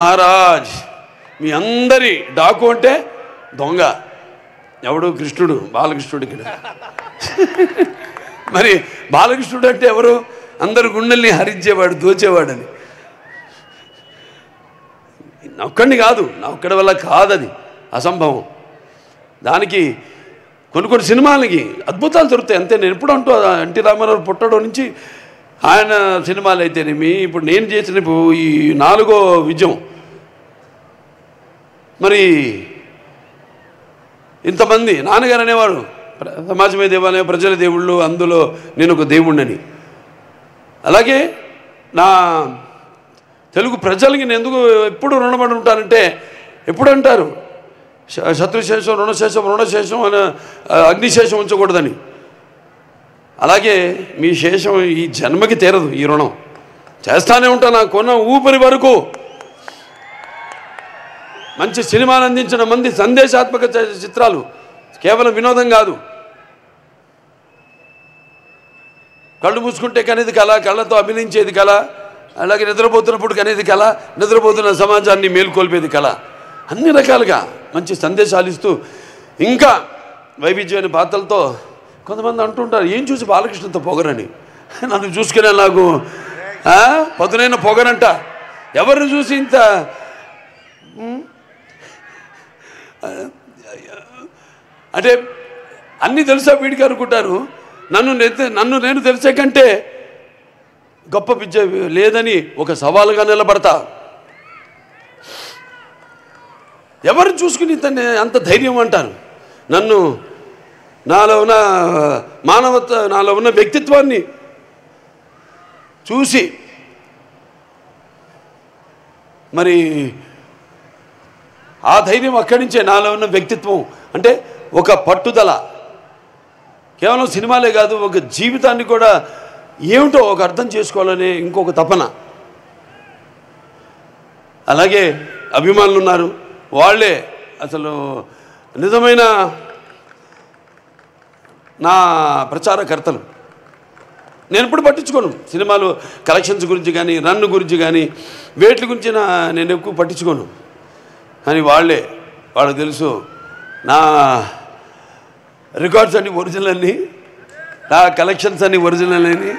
మహారాజ్ మీ అందరి డాకు అంటే దొంగ ఎవడు కృష్ణుడు బాలకృష్ణుడు ఇక్కడ మరి బాలకృష్ణుడు అంటే ఎవరు అందరు గుండెల్ని హరించేవాడు దోచేవాడని నా ఒక్కడిని కాదు నా ఒక్కడి వల్ల కాదది అసంభవం దానికి కొన్ని సినిమాలకి అద్భుతాలు దొరుకుతాయి అంతే నేను ఎప్పుడు అంటూ ఎన్టీ రామారావు పుట్టడం నుంచి ఆయన సినిమాలు అయితేనేమి ఇప్పుడు నేను చేసిన ఈ 4వ విజయం మరి ఇంతమంది నాన్నగారు అనేవాడు సమాజమే దేవాలయం ప్రజల దేవుళ్ళు అందులో నేను ఒక దేవుణ్ణని అలాగే నా తెలుగు ప్రజలకి నేను ఎందుకు ఎప్పుడు రుణపడి ఉంటానంటే ఎప్పుడు అంటారు శత్రుశేషం రుణశేషం అని అగ్నిశేషం ఉంచకూడదని అలాగే మీ శేషం ఈ జన్మకి తీరదు ఈ రుణం చేస్తానే ఉంటాను నా కొన్న ఊపిరి వరకు మంచి సినిమాలు అందించిన మంది సందేశాత్మక చిత్రాలు కేవలం వినోదం కాదు కళ్ళు మూసుకుంటే కనేది కళ కళ్ళతో అభినయించేది కళ అలాగే నిద్రపోతున్నప్పుడు కనేది కళ నిద్రపోతున్న సమాజాన్ని మేల్కొల్పేది కళ అన్ని రకాలుగా మంచి సందేశాలు ఇస్తూ ఇంకా వైవిధ్యమైన పాత్రలతో కొంతమంది అంటుంటారు ఏం చూసి బాలకృష్ణతో పొగరని నన్ను చూసుకునే నాకు పదునైన పొగరంట ఎవరిని చూసి ఇంత అంటే అన్నీ తెలుసా వీడికి అనుకుంటారు నన్ను నేను తెలిసే కంటే గొప్ప పిచ్చ లేదని ఒక సవాలుగా నిలబడతా ఎవరిని చూసుకుని అంత ధైర్యం అంటారు నన్ను నాలో ఉన్న నాలో ఉన్న వ్యక్తిత్వాన్ని చూసి మరి ఆ ధైర్యం అక్కడి నుంచే నాలో ఉన్న వ్యక్తిత్వం అంటే ఒక పట్టుదల కేవలం సినిమాలే కాదు ఒక జీవితాన్ని కూడా ఏమిటో ఒక అర్థం చేసుకోవాలనే ఇంకొక తపన అలాగే అభిమానులు ఉన్నారు వాళ్ళే అసలు నిజమైన నా ప్రచారకర్తలు నేను ఎప్పుడు పట్టించుకోను సినిమాలు కలెక్షన్స్ గురించి కానీ రన్ గురించి కానీ వేట్ల గురించి నేను ఎక్కువ పట్టించుకోను కానీ వాళ్ళకు తెలుసు నా రికార్డ్స్ అన్నీ ఒరిజినల్ అని నా కలెక్షన్స్ అన్నీ ఒరిజినల్ అని